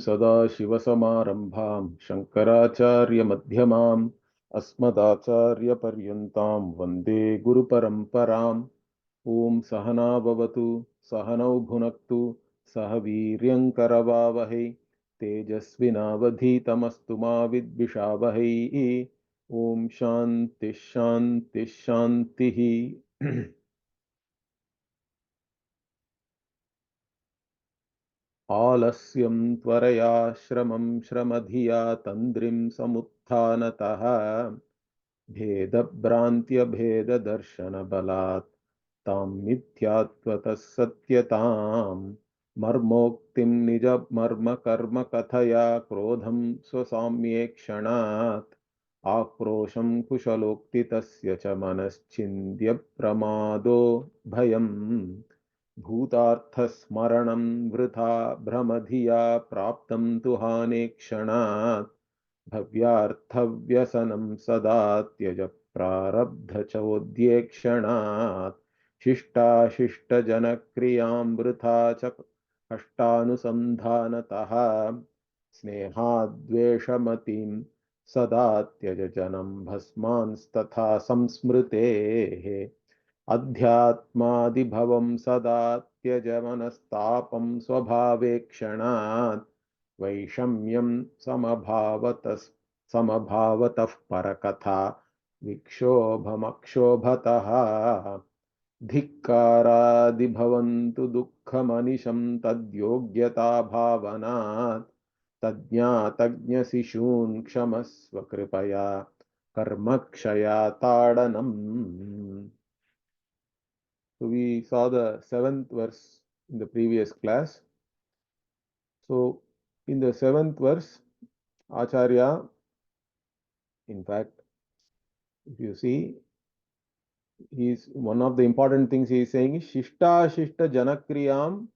सदाशिवसमारम्भां शङ्कराचार्यमध्यमाम् अस्मदाचार्यपर्यन्तां वन्दे गुरुपरम्पराम्। ॐ सहना भवतु सहनौ भुनक्तु सह वीर्यङ्करवावहै तेजस्विनावधीतमस्तु मा विद्विषावहै। ॐ शान्तिः शान्तिः शान्तिः। आलस्यं त्वरया श्रमं श्रमधिया तन्द्रिं समुत्थानतः भेदभ्रान्त्यभेददर्शनबलात् तां मिथ्यात्वतः सत्यतां मर्मोक्तिं निजमर्मकर्म कथया क्रोधं स्वसाम्येक्षणात् आक्रोशं कुशलोक्तितस्य च मनश्चिन्त्य प्रमादो भयम् भूतार्थस्मरणं वृथा भ्रमधिया प्राप्तं तु हाने क्षणात् भव्यार्थव्यसनं सदा त्यज प्रारब्धचोद्येक्षणात् शिष्टाशिष्टजनक्रियां वृथा च कष्टानुसन्धानतः स्नेहाद्वेषमतिं सदा त्यज जनं भस्मांस्तथा संस्मृतेः अध्यात्मादिभवं सदा त्यज मनस्तापं स्वभावेक्षणात् वैषम्यं समभावतः परकथा विक्षोभमक्षोभतः धिक्कारादिभवन्तु दुःखमनिशं तद्योग्यता भावनात् तज्ञातज्ञशिशून् क्षमस्व कृपया कर्मक्षयाताडनम्. So we saw the 7th verse in the previous class. So in the 7th verse, Acharya, in fact, if you see, one of the important things he is saying is Shishta Shishta Janakriyam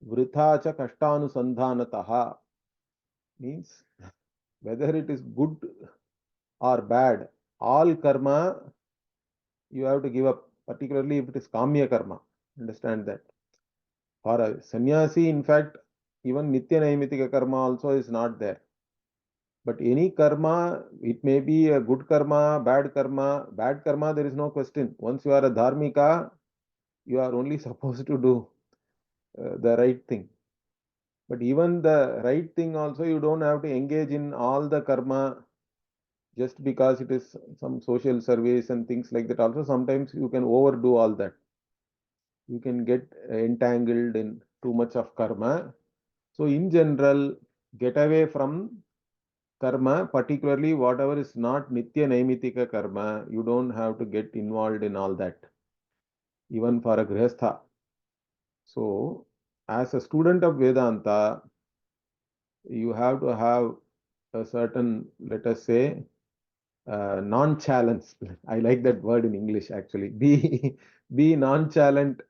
Vritha cha Kashtanusandhanataha, means whether it is good or bad, all karma you have to give up, particularly if it is Kamya karma. Understand that. For a sannyasi, in fact, even Nitya Naimitika karma also is not there. But any karma, it may be a good karma, bad karma. Bad karma, there is no question. Once you are a dharmika, you are only supposed to do the right thing. But even the right thing also, you don't have to engage in all the karma just because it is some social service and things like that. Also, sometimes you can overdo all that. You can get entangled in too much of karma. So, in general, get away from karma, particularly whatever is not Nitya Naimitika karma. You don't have to get involved in all that, even for a Grihastha. So, as a student of Vedanta, you have to have a certain, let us say, non-challenge. I like that word in English actually. Be non-challenge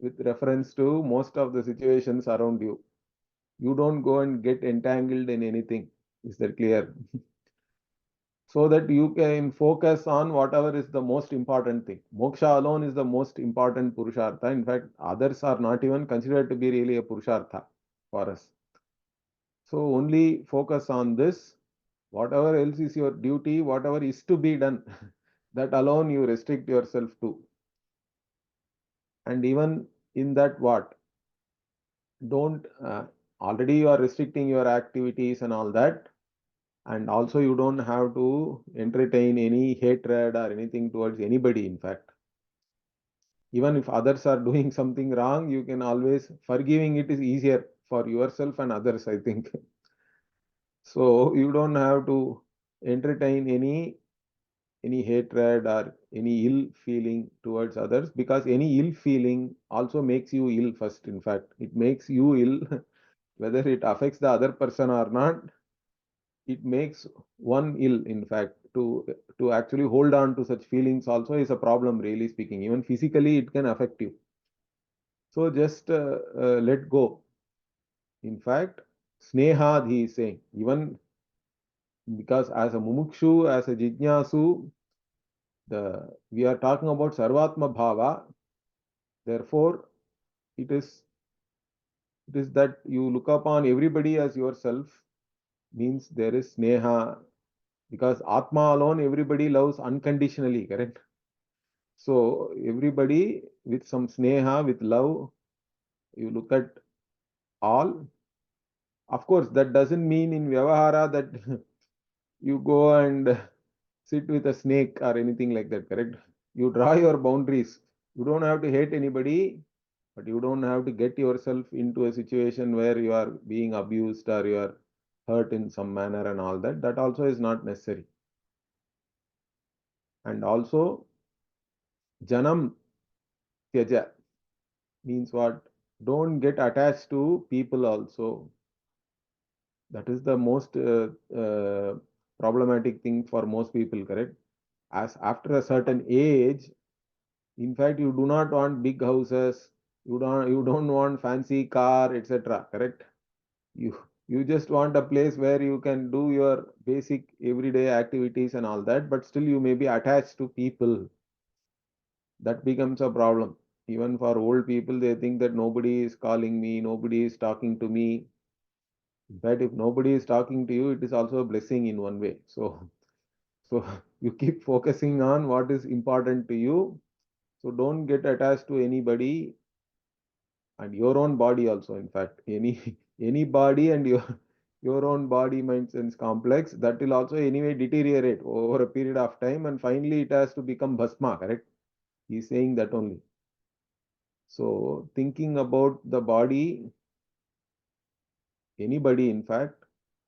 with reference to most of the situations around you. You don't go and get entangled in anything. Is that clear? So that you can focus on whatever is the most important thing. Moksha alone is the most important Purushartha. In fact, others are not even considered to be really a Purushartha for us. So only focus on this. Whatever else is your duty, whatever is to be done, that alone you restrict yourself to. And even in that what? Don't, already you are restricting your activities and all that. And also you don't have to entertain any hatred or anything towards anybody, in fact. Even if others are doing something wrong, you can always, forgiving it is easier for yourself and others, I think. So you don't have to entertain any hatred or any ill feeling towards others, because any ill feeling also makes you ill first. In fact, it makes you ill whether it affects the other person or not. It makes one ill, in fact. To actually hold on to such feelings also is a problem, really speaking. Even physically it can affect you. So just let go. In fact, snehad, he is saying, even because as a mumukshu, as a jijnasu, we are talking about sarvatma bhava. Therefore, it is It is that you look upon everybody as yourself, means there is sneha, because Atma alone, everybody loves unconditionally, correct? So everybody with some sneha, with love, you look at all. Of course, that doesn't mean in Vyavahara that you go and sit with a snake or anything like that, correct? You draw your boundaries. You don't have to hate anybody, but you don't have to get yourself into a situation where you are being abused or you are hurt in some manner and all that. That also is not necessary. And also, Janam Tyaja means what? Don't get attached to people also. That is the most problematic thing for most people, correct? As after a certain age, in fact, you do not want big houses, you don't want fancy car, etc. Correct? You you just want a place where you can do your basic everyday activities and all that, but still you may be attached to people. That becomes a problem. Even for old people, they think that nobody is calling me, nobody is talking to me. In fact, if nobody is talking to you, it is also a blessing in one way. So you keep focusing on what is important to you. So don't get attached to anybody and your own body also. In fact, any body and your own body mind sense complex, that will also anyway deteriorate over a period of time, and finally it has to become bhasma, correct? He's saying that only. So thinking about the body, anybody, in fact,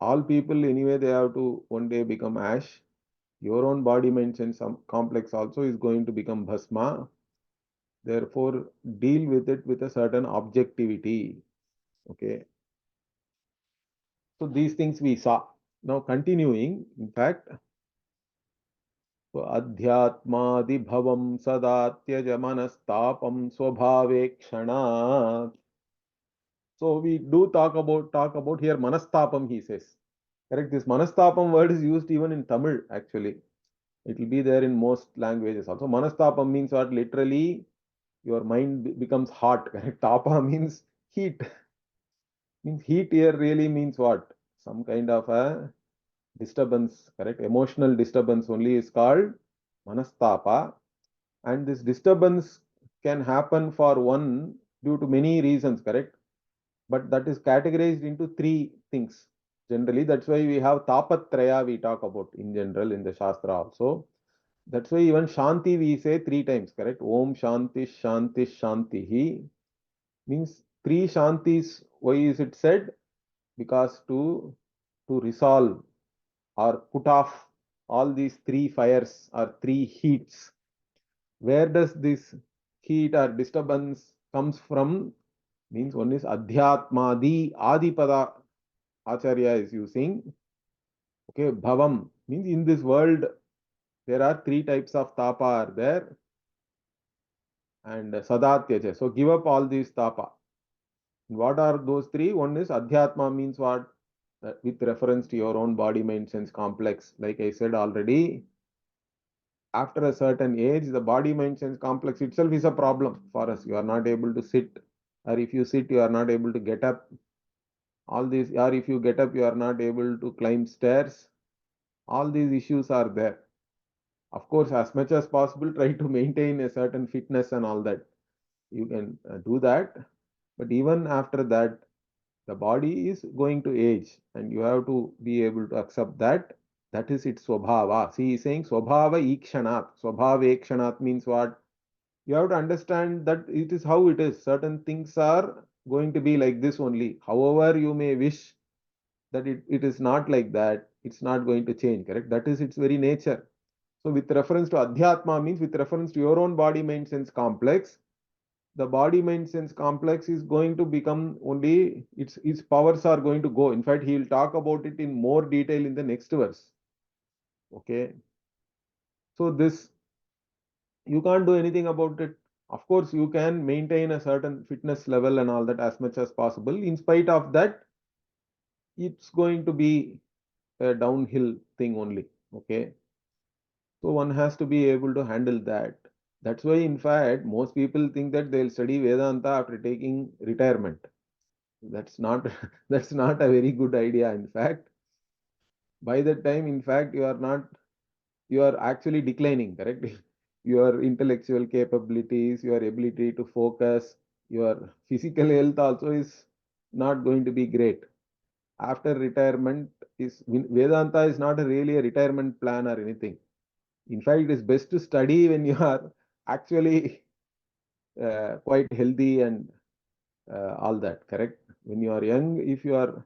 all people anyway, they have to one day become ash. Your own body mind sense complex also is going to become bhasma. Therefore, deal with it with a certain objectivity. Okay. So these things we saw. Now continuing, in fact, so adhyatmadibhavam sada tyaja manastapam swabhave kshanat. So we do talk about here manastapam, he says. Correct. This manastapam word is used even in Tamil actually. It will be there in most languages also. Manastapam means what? Literally, your mind becomes hot. Correct. Tapa means heat. Means heat here really means what? Some kind of a disturbance, correct? Emotional disturbance only is called manastapa. And this disturbance can happen for one due to many reasons, correct? But that is categorized into three things. Generally, that's why we have tapatraya we talk about in general in the Shastra also. That's why even Shanti we say three times, correct? Om Shanti Shanti Shantihi means three Shantis. Why is it said? Because to resolve or put off all these three fires or three heats. Where does this heat or disturbance comes from? Means one is adhyatmadi, adipada acharya is using. Okay, bhavam means in this world there are three types of tapa are there, and sadatyaja. So give up all these tapa. What are those three? One is adhyatma means what? With reference to your own body mind sense complex. Like I said already, after a certain age, the body mind sense complex itself is a problem for us. You are not able to sit, or if you sit, you are not able to get up. All these, or if you get up, you are not able to climb stairs. All these issues are there. Of course, as much as possible, try to maintain a certain fitness and all that. You can do that. But even after that, the body is going to age, and you have to be able to accept that. That is its swabhava. See, he's saying swabhava ikshanat. Swabhava ikshanat means what? You have to understand that it is how it is. Certain things are going to be like this only. However, you may wish that it is not like that, it's not going to change, correct? That is its very nature. So, with reference to adhyatma means with reference to your own body mind sense complex, the body mind sense complex is going to become only its powers are going to go. In fact, he will talk about it in more detail in the next verse. Okay. So, this you can't do anything about it. Of course, you can maintain a certain fitness level and all that as much as possible. In spite of that, it's going to be a downhill thing only. Okay. So one has to be able to handle that. That's why, in fact, most people think that they'll study Vedanta after taking retirement. That's not that's not a very good idea. In fact, by that time, in fact, you are actually declining, correct? Your intellectual capabilities, your ability to focus, your physical health also is not going to be great. After retirement, is Vedanta is not really a retirement plan or anything. In fact, it is best to study when you are actually quite healthy and all that, correct? When you are young, if you are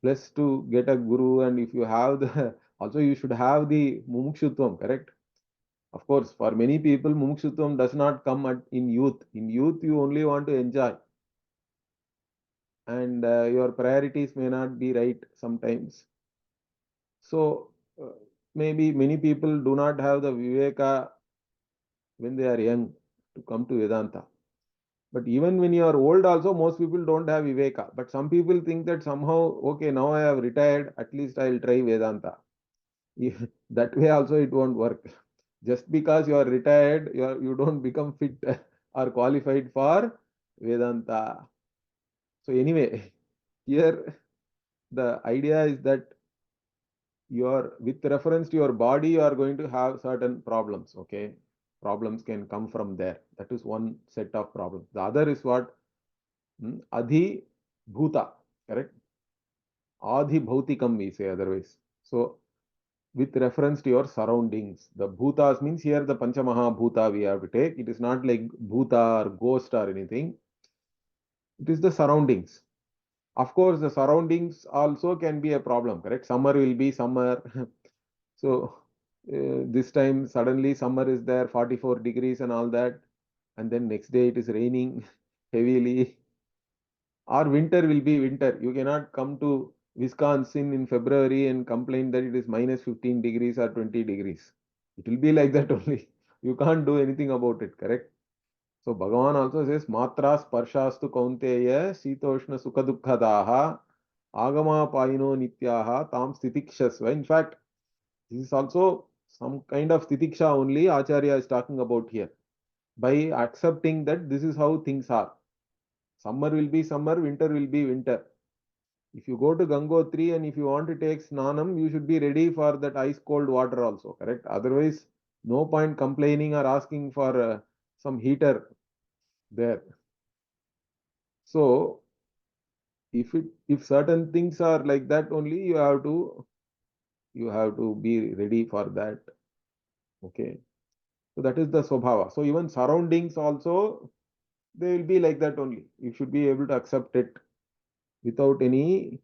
blessed to get a guru, and if you have the also you should have the mumukshutvam, correct? Of course, for many people, mumukshutvam does not come in youth. In youth, you only want to enjoy, and your priorities may not be right sometimes. So, maybe many people do not have the viveka when they are young to come to Vedanta. But even when you are old, also, most people don't have viveka. But some people think that somehow, okay, now I have retired, at least I'll try Vedanta. That way also it won't work. Just because you are retired, you don't become fit or qualified for Vedanta. So anyway, here the idea is that with reference to your body, you are going to have certain problems. Okay, problems can come from there. That is one set of problems. The other is what? Adhi bhuta, correct? Adhi bhautikam we say otherwise. So with reference to your surroundings. The bhutas means here the Panchamaha bhuta we have to take. It is not like bhuta or ghost or anything. It is the surroundings. Of course, the surroundings also can be a problem, correct? Summer will be summer. So this time suddenly summer is there, 44 degrees and all that. And then next day it is raining heavily. Or winter will be winter. You cannot come to Wisconsin in February and complain that it is minus 15 degrees or 20 degrees. It will be like that only. You can't do anything about it, correct? So Bhagavan also says, Matras Parshastu Kaunteya Sitoshna Sukhadukkadaha Agama Paino Nityaha Tam Stitikshasva. In fact, this is also some kind of Stitiksha only Acharya is talking about here. By accepting that this is how things are. Summer will be summer, winter will be winter. If you go to Gangotri and if you want to take Snanam, you should be ready for that ice cold water also, correct? Otherwise, no point complaining or asking for some heater there. So, if certain things are like that only, you have to be ready for that. Okay. So that is the Swabhava. So even surroundings also, they will be like that only. You should be able to accept it without any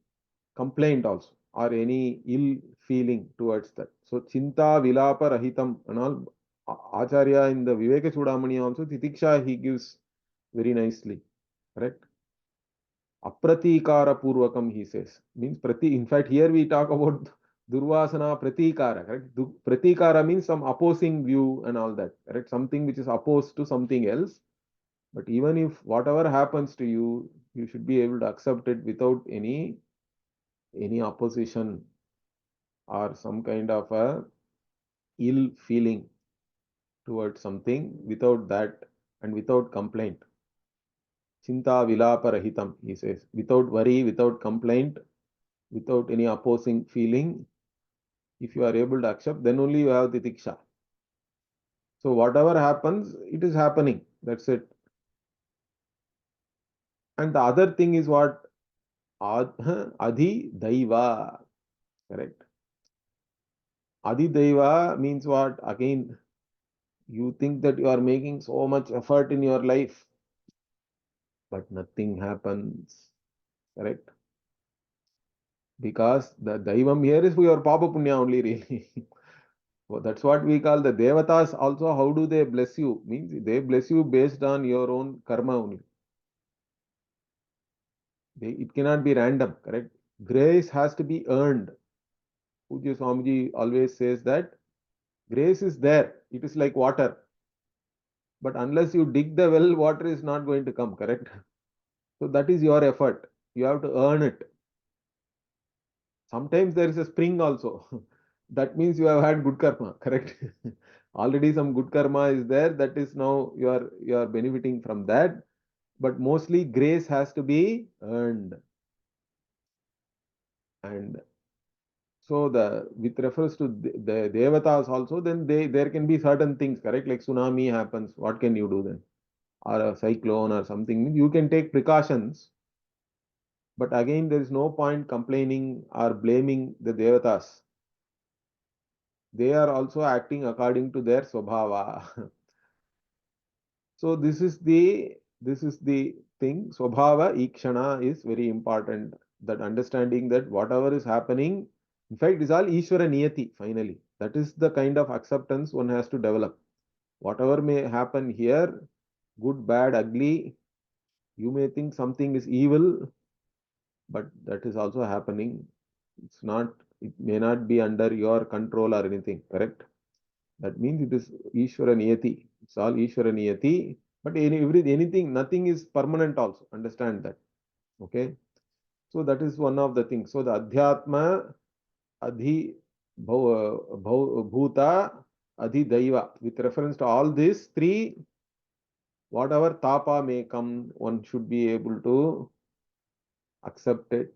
complaint also or any ill feeling towards that. So Chinta Vilapa Rahitam and all Acharya in the Viveka Chudamani also Titiksha he gives very nicely. Correct? Apratikara Purvakam he says. Means in fact here we talk about DurvAsanA PratIkAra. Correct? PratIkAra means some opposing view and all that. Correct? Something which is opposed to something else. But even if whatever happens to you, you should be able to accept it without any opposition or some kind of a ill feeling towards something, without that and without complaint. Chinta vilapa rahitam, he says, without worry, without complaint, without any opposing feeling. If you are able to accept, then only you have titiksha. So whatever happens, it is happening. That's it. And the other thing is what? Adi Daiva. Correct. Adi Daiva means what? Again, you think that you are making so much effort in your life, but nothing happens. Correct? Because the Daivam here is for your Papa Punya only, really. So that's what we call the Devatas also. How do they bless you? Means they bless you based on your own karma only. It cannot be random, correct? Grace has to be earned. Pujya Swamiji always says that grace is there. It is like water. But unless you dig the well, water is not going to come, correct? So that is your effort. You have to earn it. Sometimes there is a spring also. That means you have had good karma, correct? Already some good karma is there. That is now you are benefiting from that. but mostly grace has to be earned. And so the with refers to the devatas also, then there can be certain things, correct? Like tsunami happens, what can you do then? Or a cyclone or something, you can take precautions, but again there is no point complaining or blaming the devatas. They are also acting according to their swabhava. So this is the thing. Swabhava ikshana is very important. That understanding that whatever is happening, in fact, is all Ishvara niyati. Finally, that is the kind of acceptance one has to develop. Whatever may happen here, good, bad, ugly, you may think something is evil, but that is also happening. It's not. It may not be under your control or anything. Correct. That means it is Ishvara Niyati. It's all Ishvara Niyati. But anything, nothing is permanent also. Understand that. Okay. So that is one of the things. So the Adhyatma, Adhi, Bhuta, Adhi Daiva. With reference to all these three, whatever tapa may come, one should be able to accept it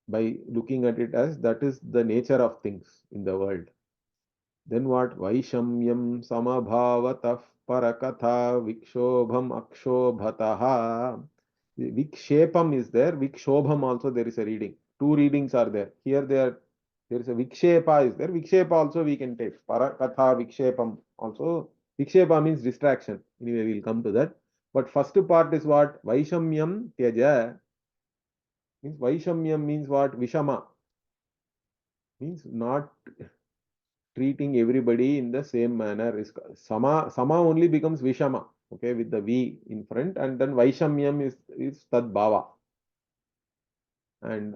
by looking at it as that is the nature of things in the world. Then what? Vaishamyam samabhavatah parakatha vikshobham akshobhataha. Vikshepam is there. Vikshobham also there is a reading. Two readings are there. Here there is a vikshepa is there. Vikshepa also we can take. Parakatha vikshepam also. Vikshepa means distraction. Anyway, we'll come to that. But first part is what? Vaishamyam tyaja. Means Vaishamyam means what? Vishama. Means not treating everybody in the same manner. Is sama only becomes vishama, okay, with the v in front, and then vaishamyam is tad bhava, and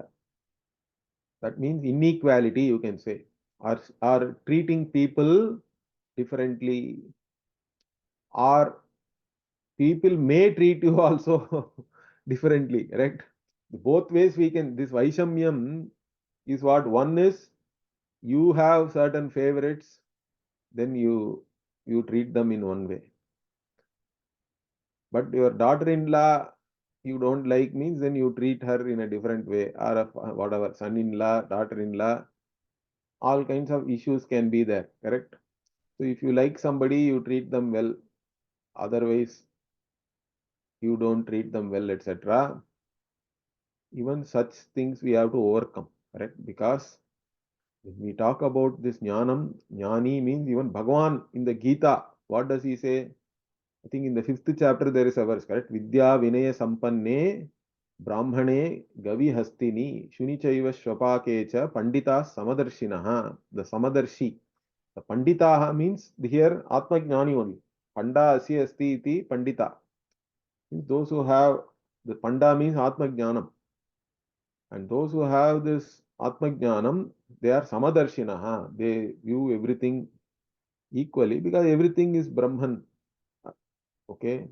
that means inequality, you can say, or treating people differently, or people may treat you also differently, correct? Both ways we can. This vaishamyam is what? One is you have certain favorites, then you treat them in one way. But your daughter-in-law you don't like means then you treat her in a different way, or whatever, son-in-law, daughter-in-law, all kinds of issues can be there, correct? So if you like somebody, you treat them well, otherwise you don't treat them well, etc. Even such things we have to overcome, correct? Because when we talk about this jnanam, jnani means even Bhagavan in the Gita, what does he say? I think in the 5th chapter there is a verse, correct? Vidya Vinaya Sampanne Brahmane Gavi Hastini Shunichaiva Shvapakecha Pandita Samadarshinaha. The Samadarshi. The Panditaha means here Atma Jnani only. Panda Asi Asti iti Pandita. Those who have the Panda means Atma Jnanam. And those who have this Atma Jnanam, they are Samadarshinaha. They view everything equally because everything is Brahman. Okay.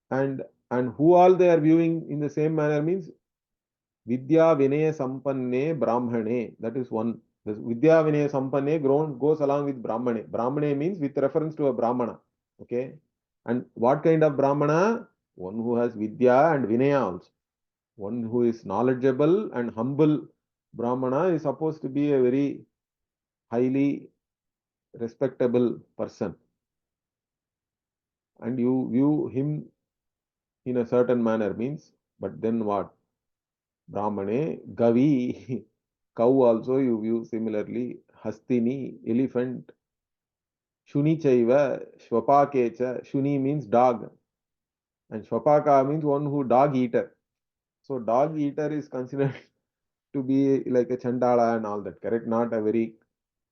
And who all they are viewing in the same manner means Vidya Vinaya Sampanne Brahmane. That is one. The Vidya Vinaya Sampanne goes along with Brahmane. Brahmane means with reference to a Brahmana. Okay. And what kind of Brahmana? One who has Vidya and Vinaya also. One who is knowledgeable and humble Brahmana is supposed to be a very highly respectable person. And you view him in a certain manner means, but then what? Brahmane, Gavi, cow also you view similarly, Hastini, elephant, Shuni Chaiva, Shvapakecha, Shuni means dog, and Shvapaka means one who dog eater. So dog eater is considered to be like a Chandala and all that, correct? Not a very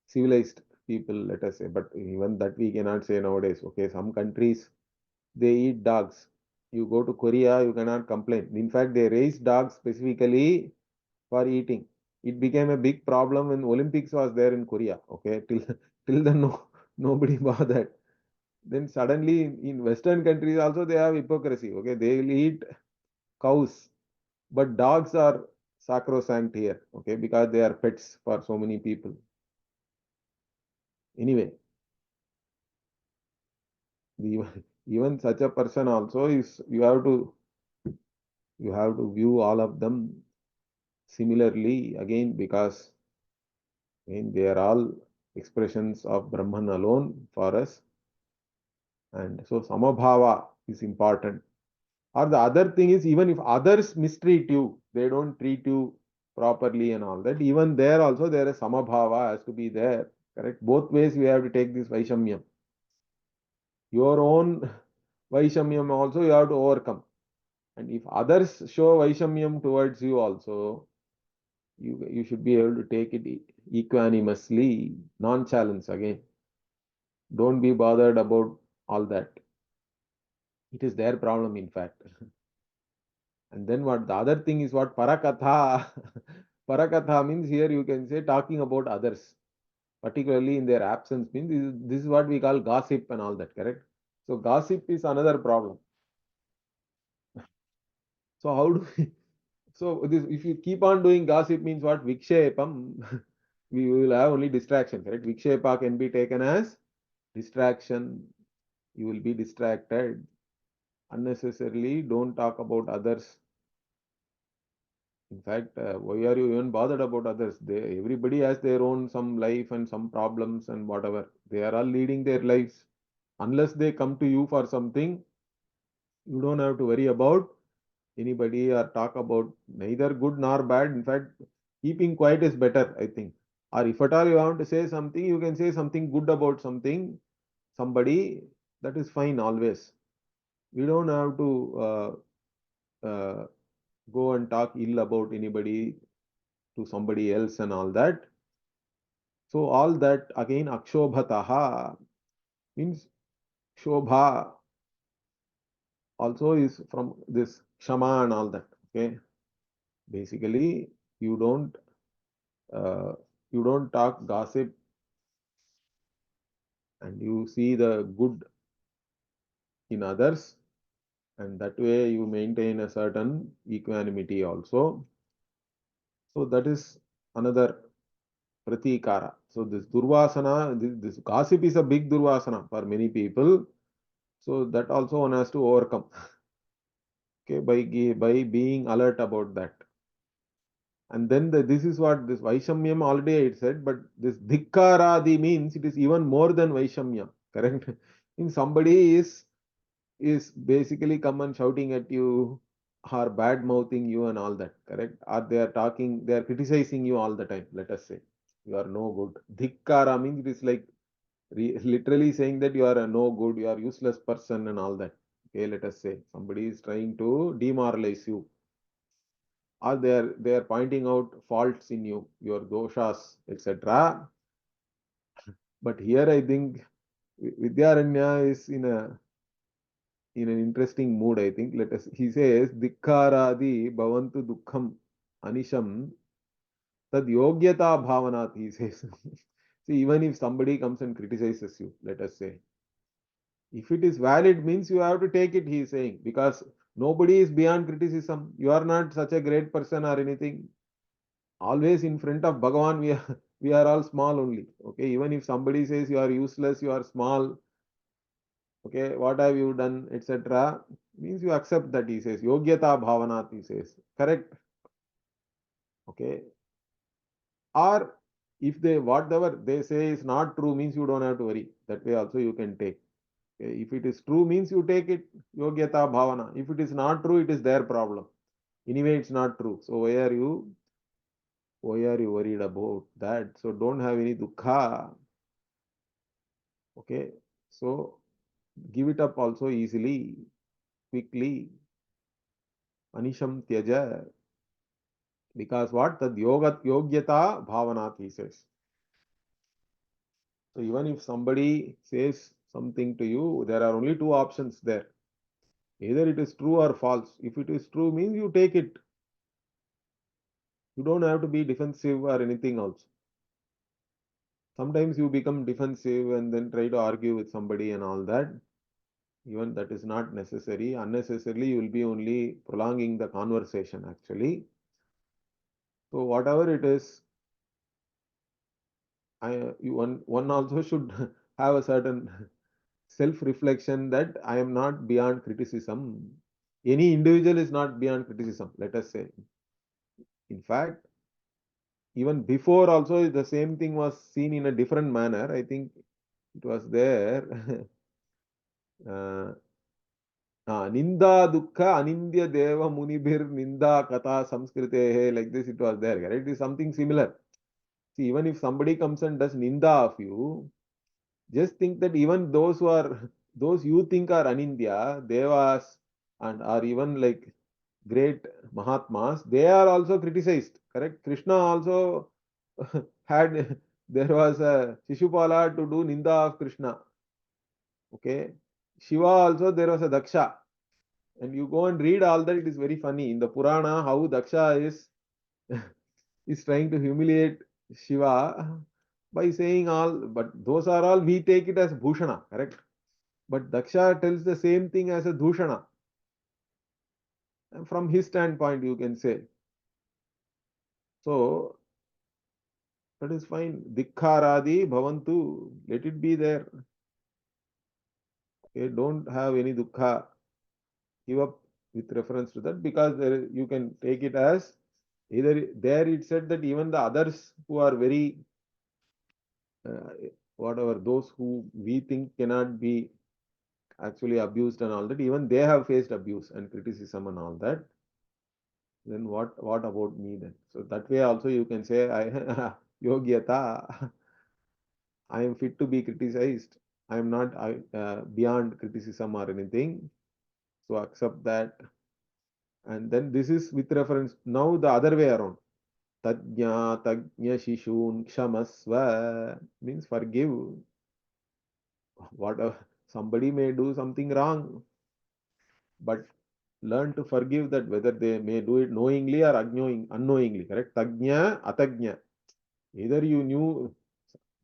civilized people, let us say, but even that we cannot say nowadays. Okay, some countries they eat dogs. You go to Korea, you cannot complain. In fact, they raise dogs specifically for eating. It became a big problem when Olympics was there in Korea. Okay, till then nobody bothered. Then suddenly in Western countries also they have hypocrisy. Okay, they will eat cows, but dogs are sacrosanct here. Okay, because they are pets for so many people. Anyway, even such a person also is, you have to view all of them similarly again, because again they are all expressions of Brahman alone for us. And so samabhava is important. Or the other thing is, even if others mistreat you, they don't treat you properly and all that, even there also there is samabhava has to be there. Correct? Both ways we have to take this Vaishamyam. Your own Vaishamyam also you have to overcome. And if others show Vaishamyam towards you also, you should be able to take it equanimously, non-challenge again. Don't be bothered about all that. It is their problem, in fact. And then what the other thing is, what parakatha. Parakatha means, here you can say talking about others, particularly in their absence, means this is what we call gossip and all that, correct? So gossip is another problem. So how do we, so this, if you keep on doing gossip, means what? Vikshepam. We will have only distraction, correct? Vikshepa can be taken as distraction. You will be distracted unnecessarily. Don't talk about others. In fact, why are you even bothered about others? Everybody has their own some life and some problems and whatever. They are all leading their lives. Unless they come to you for something, you don't have to worry about anybody or talk about neither good nor bad. In fact, keeping quiet is better, I think. Or if at all you want to say something, you can say something good about somebody. That is fine always. We don't have to go and talk ill about anybody to somebody else and all that. So all that again, akshobhataha means shobha also is from this shama and all that. Okay, basically you don't uh, you don't talk gossip, and you see the good in others, and that way you maintain a certain equanimity also. So that is another pratikara. So this durvasana, this gossip is a big durvasana for many people. So that also one has to overcome. Okay, by being alert about that. And then this is what this Vaishamyam already I said, but this Dhikkaradi means it is even more than Vaishamyam. Correct? In somebody is basically come and shouting at you, or bad mouthing you and all that. Correct? Or they are criticizing you all the time. Let us say you are no good. Dhikkara means it is like literally saying that you are a no good, you are useless person and all that. Okay, let us say somebody is trying to demoralize you, or they are pointing out faults in you, your doshas, etc. But here I think Vidyaranya is in an interesting mood. I think, let us. He says, "Dikkaradi bhavantu dukkham anisham tad yogyata bhavanat." He says, see, even if somebody comes and criticizes you, let us say, if it is valid, means you have to take it. He is saying, because nobody is beyond criticism. You are not such a great person or anything. Always in front of Bhagavan, we are all small only. Okay, even if somebody says you are useless, you are small, okay, what have you done, etc., means you accept that. He says yogyata bhavanat, he says, correct. Okay, or if they whatever they say is not true, means you don't have to worry. That way also you can take. Okay? If it is true, means you take it, yogyata bhavana. If it is not true, it is their problem. Anyway, it's not true, so why are you worried about that? So don't have any dukkha. Okay, so give it up also easily, quickly. Anisham tyaja. Because what? Tad yogyata bhavanat, he says. So even if somebody says something to you, there are only two options there. Either it is true or false. If it is true, means you take it. You don't have to be defensive or anything else. Sometimes you become defensive and then try to argue with somebody and all that. Even that is not necessary. Unnecessarily, you will be only prolonging the conversation actually. So whatever it is, one also should have a certain self-reflection that I am not beyond criticism. Any individual is not beyond criticism, let us say. In fact, even before also the same thing was seen in a different manner. I think it was there. uh, Ninda Dukkha Anindya Deva Munibhir Ninda Katha Samskritehe, like this it was there, correct? It is something similar. See, even if somebody comes and does Ninda of you, just think that even those who are, those you think are Anindya, Devas, and are even like great Mahatmas, they are also criticized, correct? Krishna also had, there was a Shishupala to do Ninda of Krishna, okay? Shiva also, there was a Daksha. And you go and read all that, it is very funny. In the Purana, how Daksha is trying to humiliate Shiva by saying all, but those are all, we take it as Bhushana, correct? But Daksha tells the same thing as a Dushana. And from his standpoint, you can say. So, that is fine. Dikkharadi bhavantu, let it be there. Okay, don't have any dukkha. Give up with reference to that, because there, you can take it as either there it said that even the others who are very uh, whatever, those who we think cannot be actually abused and all that, even they have faced abuse and criticism and all that. Then what about me then? So that way also you can say, I yogyata, I am fit to be criticized. I am not beyond criticism or anything. So accept that. And then this is with reference now the other way around. Tadnya tagnya shishun kshamasva means forgive. What somebody may do something wrong, but learn to forgive that, whether they may do it knowingly or unknowingly, correct? Tagnya atagnya. Either you knew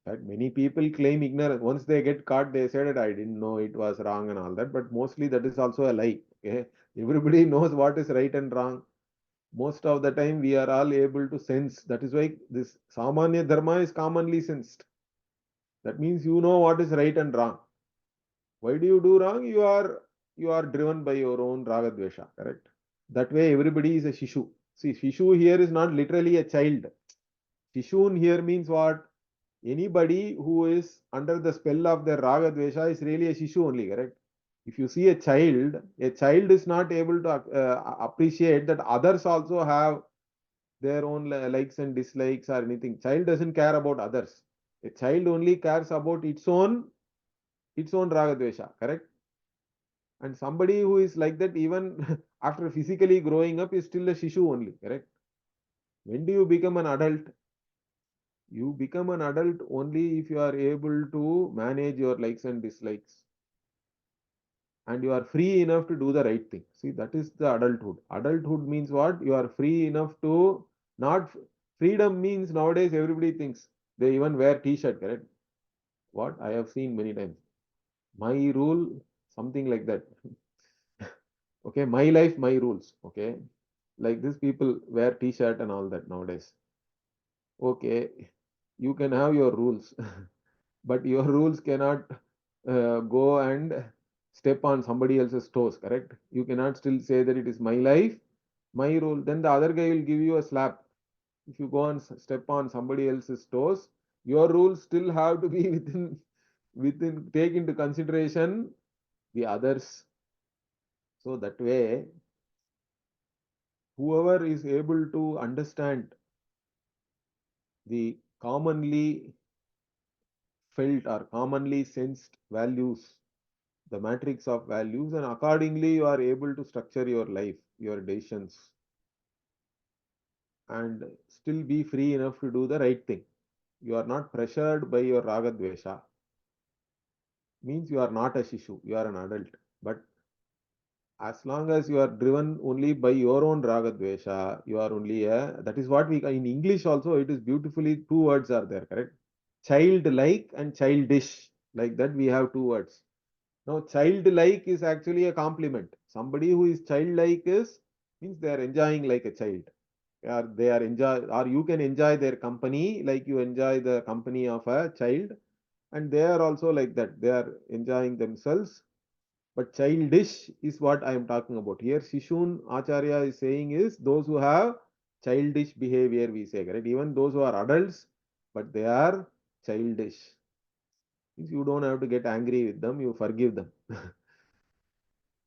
that, many people claim ignorance. Once they get caught, they say that I didn't know it was wrong and all that. But mostly that is also a lie. Okay? Everybody knows what is right and wrong. Most of the time we are all able to sense. That is why this Samanya Dharma is commonly sensed. That means you know what is right and wrong. Why do you do wrong? You are driven by your own raga dvesha, correct? That way everybody is a Shishu. See, Shishu here is not literally a child. Shishun here means what? Anybody who is under the spell of their raga dvesha is really a Shishu only, correct? If you see a child is not able to appreciate that others also have their own likes and dislikes or anything. Child doesn't care about others. A child only cares about its own raga dvesha, correct? And somebody who is like that, even after physically growing up, is still a Shishu only, correct? When do you become an adult? You become an adult only if you are able to manage your likes and dislikes, and you are free enough to do the right thing. See, that is the adulthood. Adulthood means what? You are free enough to not. Freedom means nowadays everybody thinks they even wear t-shirt, correct? What I have seen many times. My rule, something like that. Okay, my life, my rules. Okay, like this, people wear t-shirt and all that nowadays. Okay, you can have your rules, but your rules cannot go and step on somebody else's toes, correct? You cannot still say that it is my life, my rule. Then the other guy will give you a slap. If you go and step on somebody else's toes, your rules still have to be within take into consideration the others. So that way, whoever is able to understand the commonly felt or commonly sensed values, the matrix of values, and accordingly you are able to structure your life, your decisions, and still be free enough to do the right thing. You are not pressured by your raga dvesha. Means you are not a shishu, you are an adult. But as long as you are driven only by your own raga dvesha, you are only a, that is what we, in English also, it is beautifully, two words are there, correct? Childlike and childish. Like that, we have two words. Now, childlike is actually a compliment. Somebody who is childlike is means they are enjoying like a child. Or they are enjoy, or you can enjoy their company like you enjoy the company of a child. and they are also like that. They are enjoying themselves. But childish is what I am talking about. Here, Shishun Acharya is saying is those who have childish behavior, we say, correct? Even those who are adults, but they are childish. You don't have to get angry with them, you forgive them.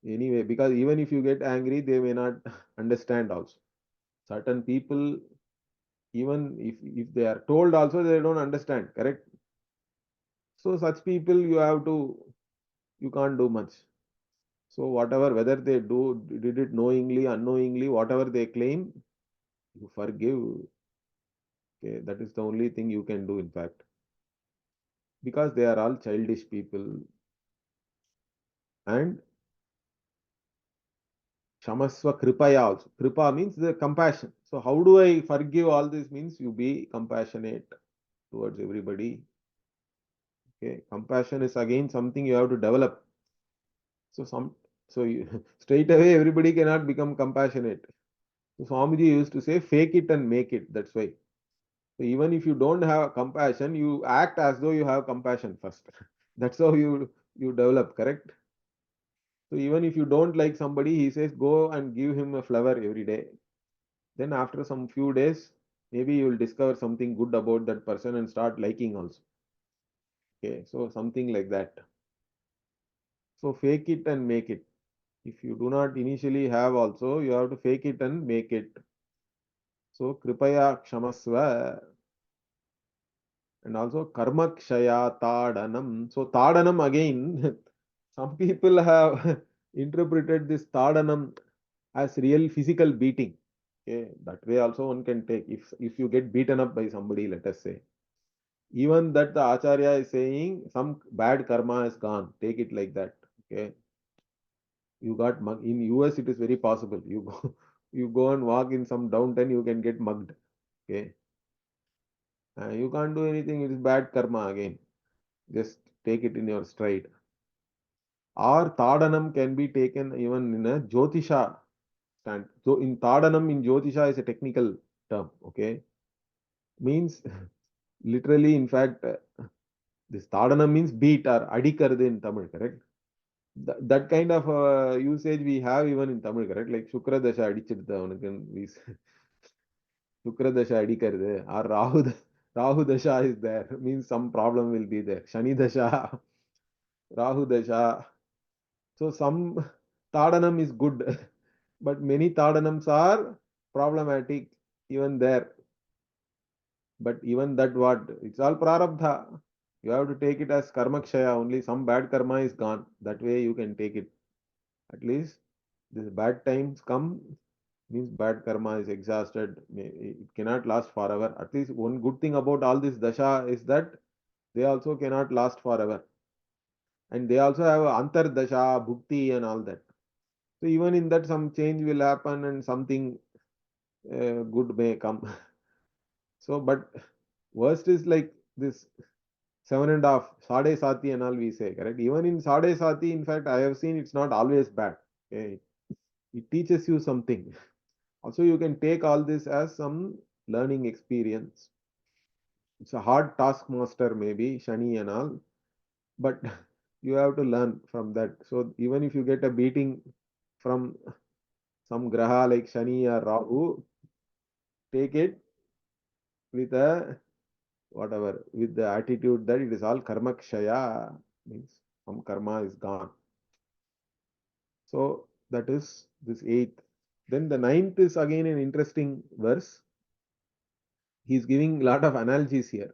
Anyway, because even if you get angry, they may not understand also. Certain people, even if they are told also, they don't understand, correct? So such people you can't do much. So whatever, whether they did it knowingly, unknowingly, whatever they claim, you forgive. Okay, that is the only thing you can do, in fact, because they are all childish people. And Shamaswa Kripaya also. Kripa means the compassion. So how do I forgive all this? Means you be compassionate towards everybody. Okay, compassion is again something you have to develop. So straight away everybody cannot become compassionate. So Swamiji used to say, fake it and make it. That's why. So even if you don't have compassion, you act as though you have compassion first. That's how you develop, correct? So even if you don't like somebody, he says go and give him a flower every day. Then after some few days, maybe you will discover something good about that person and start liking also. Okay, so something like that. So fake it and make it. If you do not initially have also, you have to fake it and make it. So kripaya kshamasva, and also karma kshaya tadanam. So tadanam again, some people have interpreted this tadanam as real physical beating. Okay, that way also one can take. If you get beaten up by somebody, let us say, even that the acharya is saying some bad karma is gone. Take it like that. Okay, you got mugged. In US it is very possible. You go you go and walk in some downtown, you can get mugged. Okay, you can't do anything. It is bad karma again. Just take it in your stride. Or tadanam can be taken even in a jyotisha stand. So in tadanam in jyotisha is a technical term. Okay, means literally, in fact, this tadanam means beat or adikarது in Tamil, correct? That kind of usage we have even in Tamil, correct? Like Shukra Dasha adichidda avanukku, we say Shukra Dasha adikarது, or Rahu Dasha is there, means some problem will be there. Shani Dasha, Rahu Dasha. So some tadanam is good, but many tadanams are problematic even there. But even that what? It's all prarabdha. You have to take it as karmakshaya. Only some bad karma is gone. That way you can take it. At least this bad times come, means bad karma is exhausted. It cannot last forever. At least one good thing about all this dasha is that they also cannot last forever. And they also have antar dasha, bhukti and all that. So even in that some change will happen and something good may come. So but worst is like this 7.5, Sade Sati and all we say, correct? Even in Sade Sati, in fact, I have seen it's not always bad. Okay? It teaches you something. Also, you can take all this as some learning experience. It's a hard taskmaster, maybe, Shani and all, but you have to learn from that. So even if you get a beating from some graha like Shani or Rahu, take it with a whatever, with the attitude that it is all karma kshaya, means some karma is gone. So that is this eighth. Then the ninth is again an interesting verse. He's giving a lot of analogies here.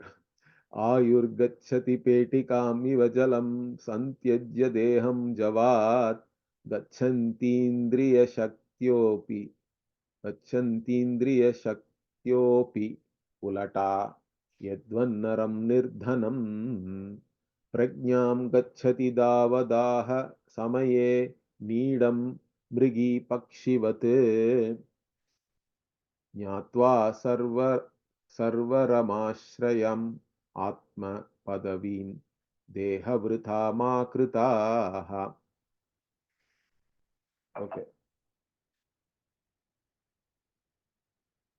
Ayurgachati petikamiva jalam santyajya deham javat gacchantindriya shaktyopi gacchantindriya shaktyopi ulata yadvannaram nirdhanam prajnam gacchati davadaha samaye needam mrigi pakshivat ज्ञात्वा सर्वरमाश्रयम् आत्म पदवीं देहवृथा मा कृताः. Okay.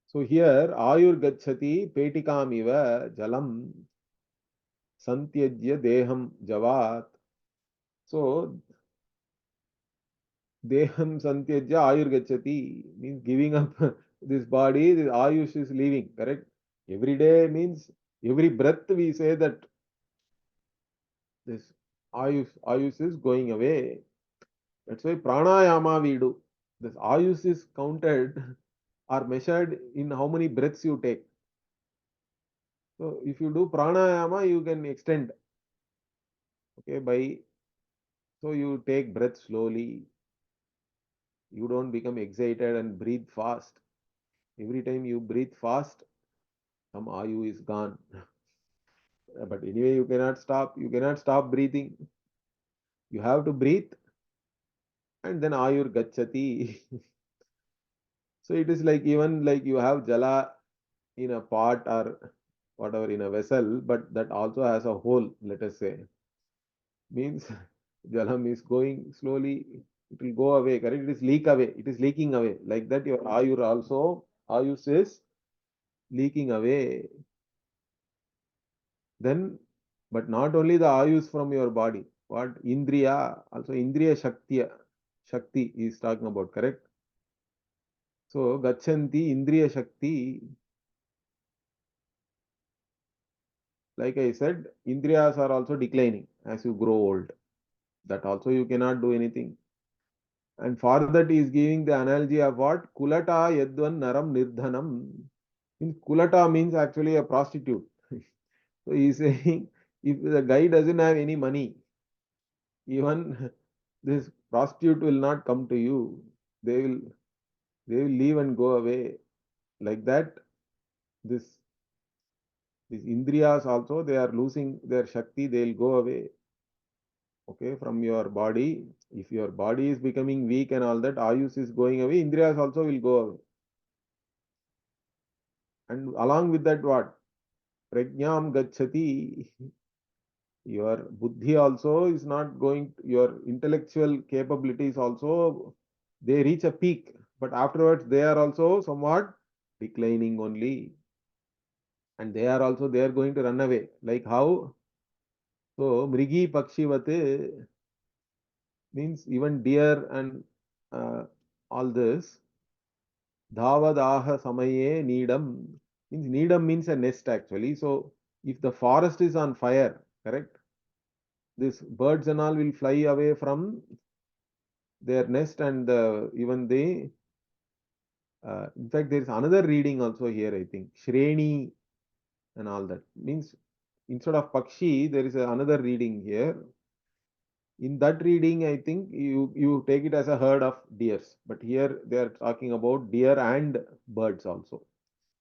So here, Ayur Gachati Petikam Iva Jalam Santyajya deham javat. So deham santyajya ayur gachati means giving up this body, this ayush is leaving, correct? Every day means every breath we say that this ayush is going away. That's why pranayama we do. This ayush is counted or measured in how many breaths you take. So if you do pranayama, you can extend. Okay, by so you take breath slowly. You don't become excited and breathe fast. Every time you breathe fast, some ayu is gone. But anyway, you cannot stop. You cannot stop breathing. You have to breathe, and then ayur gachati. So it is like even like you have jala in a pot or whatever in a vessel, but that also has a hole, let us say. Means jalam is going slowly, it will go away, correct? It is leak away, it is leaking away. Like that, your ayur also, ayus is leaking away. Then, but not only the ayus from your body, what indriya, also indriya shakti is talking about, correct? So, gachanti indriya shakti, like I said, indriyas are also declining as you grow old. That also you cannot do anything. And for that he is giving the analogy of what? Kulata yadvan naram nirdhanam. Means kulata means actually a prostitute. So he is saying if the guy doesn't have any money, even this prostitute will not come to you. They will they will leave and go away. Like that, this these indriyas also they are losing their shakti, they will go away. Okay, from your body. If your body is becoming weak and all that, ayus is going away, indriyas also will go away. And along with that, what? Prajnam gachati. Your buddhi also is not going, your intellectual capabilities also, they reach a peak. But afterwards, they are also somewhat declining only. And they are also, they are going to run away. Like how? So, mrigi pakshivate means even deer and all this. Dhavadaha samaye needam means needam means a nest actually. So if the forest is on fire, correct? These birds and all will fly away from their nest and even they. In fact, there is another reading also here. I think Shreni and all that means instead of Pakshi, there is another reading here. In that reading, I think you take it as a herd of deers, but here they are talking about deer and birds also.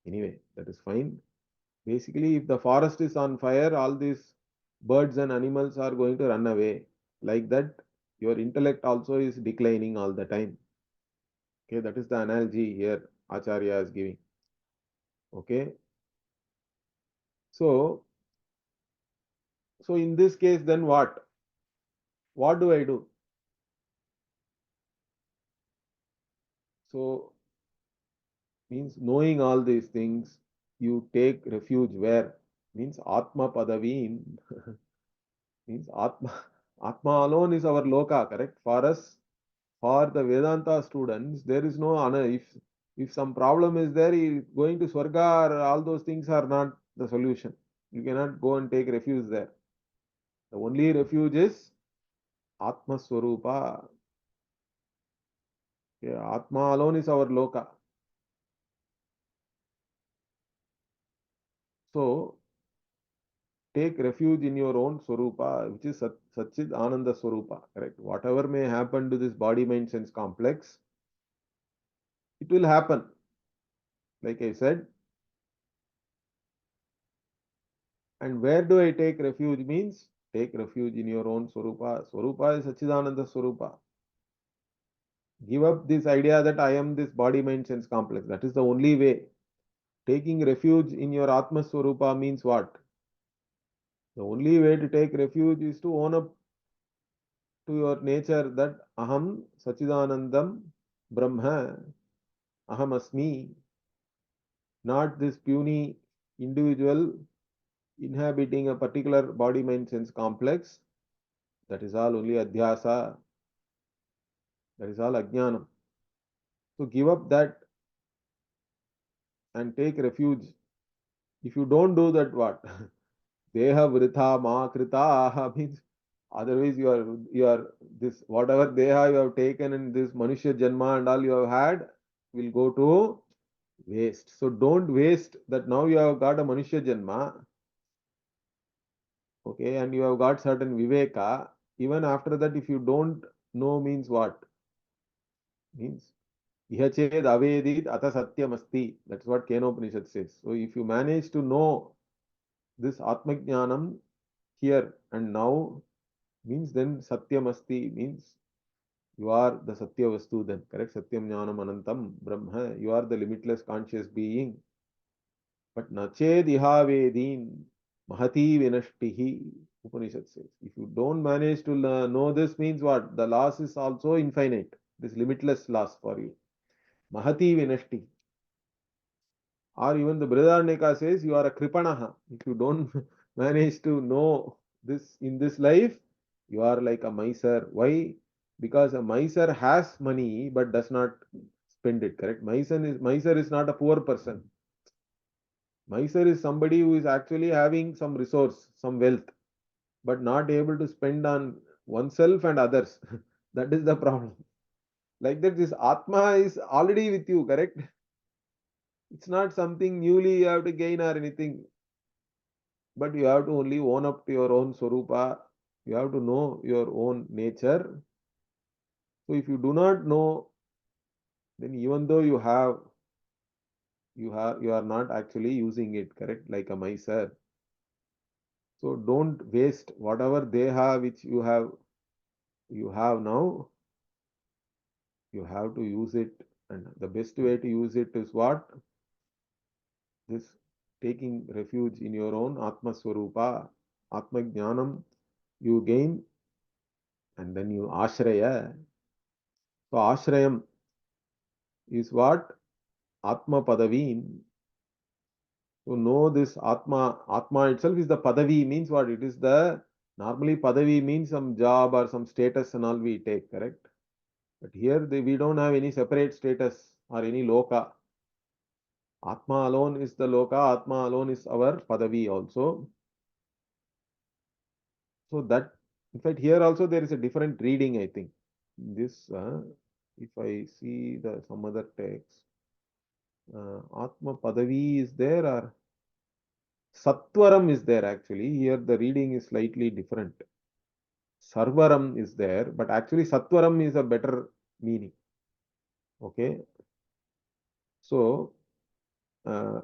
Anyway, that is fine. Basically, if the forest is on fire, all these birds and animals are going to run away. Like that, your intellect also is declining all the time. Okay, that is the analogy here Acharya is giving. Okay, so so in this case, then what? What do I do? So means knowing all these things, you take refuge where? Means Atma Padavin. Means Atma. Atma alone is our loka, correct? For us, for the Vedanta students, there is no honor. If some problem is there, going to Swarga or all those things are not the solution. You cannot go and take refuge there. The only refuge is Atma Swarupa. Yeah, Atma alone is our loka. So take refuge in your own Swarupa, which is Satchid Ananda Swarupa. Correct. Whatever may happen to this body, mind, sense complex, it will happen. Like I said, and where do I take refuge means take refuge in your own Swarupa. Swarupa is Sachidananda Swarupa. Give up this idea that I am this body, mind, sense complex. That is the only way. Taking refuge in your Atma Swarupa means what? The only way to take refuge is to own up to your nature that Aham Sachidanandam Brahma, Aham Asmi, not this puny individual inhabiting a particular body mind sense complex, that is all only adhyasa, that is all ajnanam. So give up that and take refuge. If you don't do that, what? Deha vritha ma krita means otherwise you are this whatever deha you have taken in this manushya janma and all you have had will go to waste. So don't waste that. Now you have got a manushya janma, okay, and you have got certain viveka. Even after that, if you don't know, means what? Means iha ched avedit ata satyam asti. That's what Kenopanishad says. So if you manage to know this atmajnanam here and now, means then satyam asti means you are the satya vastu then, correct? Satyam jnanam anantam brahma. You are the limitless conscious being. But nached ihavedin mahati vinashtihi. Upanishad says. If you don't manage to know this, means what? The loss is also infinite. This limitless loss for you. Mahati vinashti. Or even the Brihadaranyaka says you are a kripanaha. If you don't manage to know this in this life, you are like a miser. Why? Because a miser has money but does not spend it. Correct? Miser is not a poor person. Miser is somebody who is actually having some resource, some wealth, but not able to spend on oneself and others. That is the problem. Like that, this Atma is already with you, correct? It's not something newly you have to gain or anything, but you have to only own up to your own Swarupa. You have to know your own nature. So if you do not know, then even though you are not actually using it, correct? Like a miser. So don't waste whatever deha which you have now. You have to use it, and the best way to use it is what? This taking refuge in your own Atma Swarupa, Atma Jnanam you gain, and then you ashraya. So ashrayam is what? Atma Padavim. To know this Atma itself is the Padavi, means what? It is the, normally Padavi means some job or some status and all we take, correct? But here we don't have any separate status or any loka. Atma alone is the loka, Atma alone is our Padavi also. So that, in fact, here also there is a different reading, I think. This, if I see some other text, Atma Padavi is there or Sattvaram is there actually. Here the reading is slightly different. Sarvaram is there, but actually Sattvaram is a better meaning. Okay. So, uh,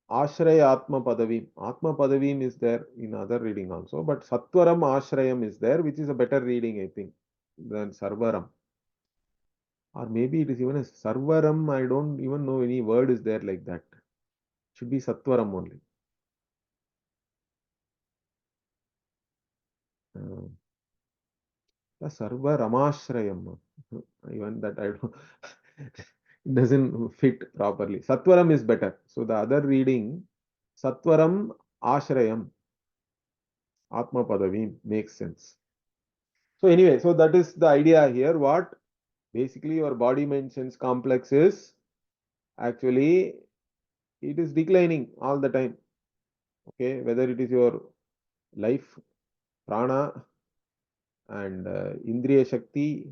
Ashraya Atma Padavim. Atma Padavim is there in other reading also, but Sattvaram Ashrayam is there, which is a better reading, I think, than Sarvaram. Or maybe it is even a Sarvaram. I don't even know any word is there like that. Should be Sattvaram only. Uh, the Sarva Ramashrayam. Even that I don't it doesn't fit properly. Sattvaram is better. So the other reading, Sattvaram Ashrayam, Atma Padavim makes sense. So anyway, so that is the idea here. What basically your body mind sense complex is actually it is declining all the time. Okay, whether it is your life, prana, and Indriya Shakti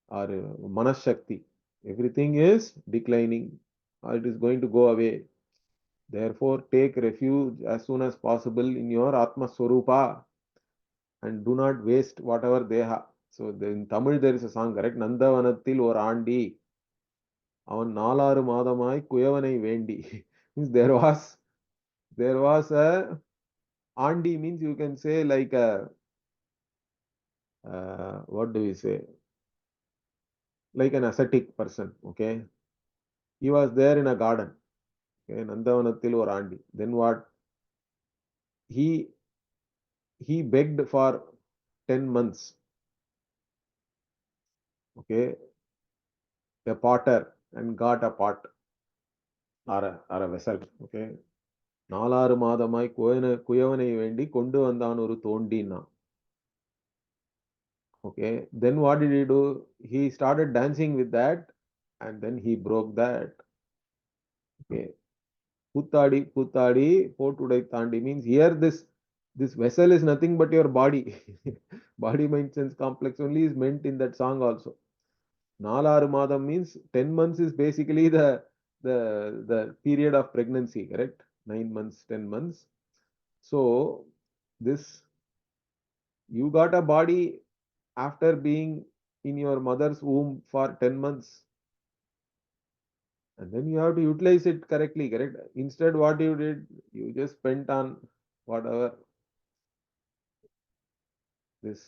or Manas Shakti, everything is declining or it is going to go away. Therefore, take refuge as soon as possible in your Atma Swarupa and do not waste whatever they have. So, in Tamil, there is a song, correct? Nandavanathil or Andi, avan nalaru madamai kuyavanai vendi. Means there was a Andi means you can say like a what do we say? Like an ascetic person, okay? He was there in a garden, okay? Nandavanathil or Andi. Then what? He he begged for 10 months, okay, a potter and got a pot or a vessel, okay. நாலாறு மாதமாய் குயவனை வேண்டி கொண்டு வந்தான் ஒரு தோண்டினா. Okay, then what did he do? He started dancing with that, and then he broke that. Okay, Puttadi, Puttadi, Potudai Tandi means here this vessel is nothing but your body. Body, mind, sense complex only is meant in that song also. Nalaru Madam means 10 months is basically the period of pregnancy, correct? 9 months, 10 months. So this, you got a body after being in your mother's womb for 10 months, and then you have to utilize it correctly, correct? Instead, what you did, you just spent on whatever this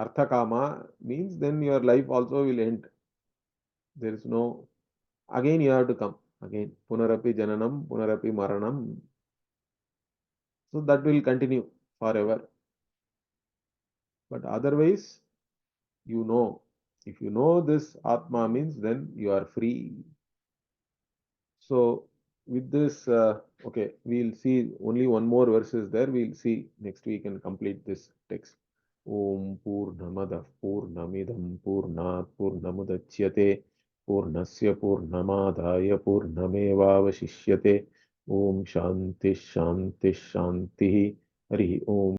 arthakama means, then your life also will end. There is no, again you have to come again, punarapi jananam punarapi maranam. So that will continue forever. But otherwise, you know, if you know this atma means, then you are free. So with this, okay, we'll see only one more verse is there. We'll see next week and complete this text. Om Purnamadah Purnamidam Purnat Purnamudachyate Purnasya Purnamadaya Purnamevavashishyate. Om Shanti Shanti Shanti. Hari Om.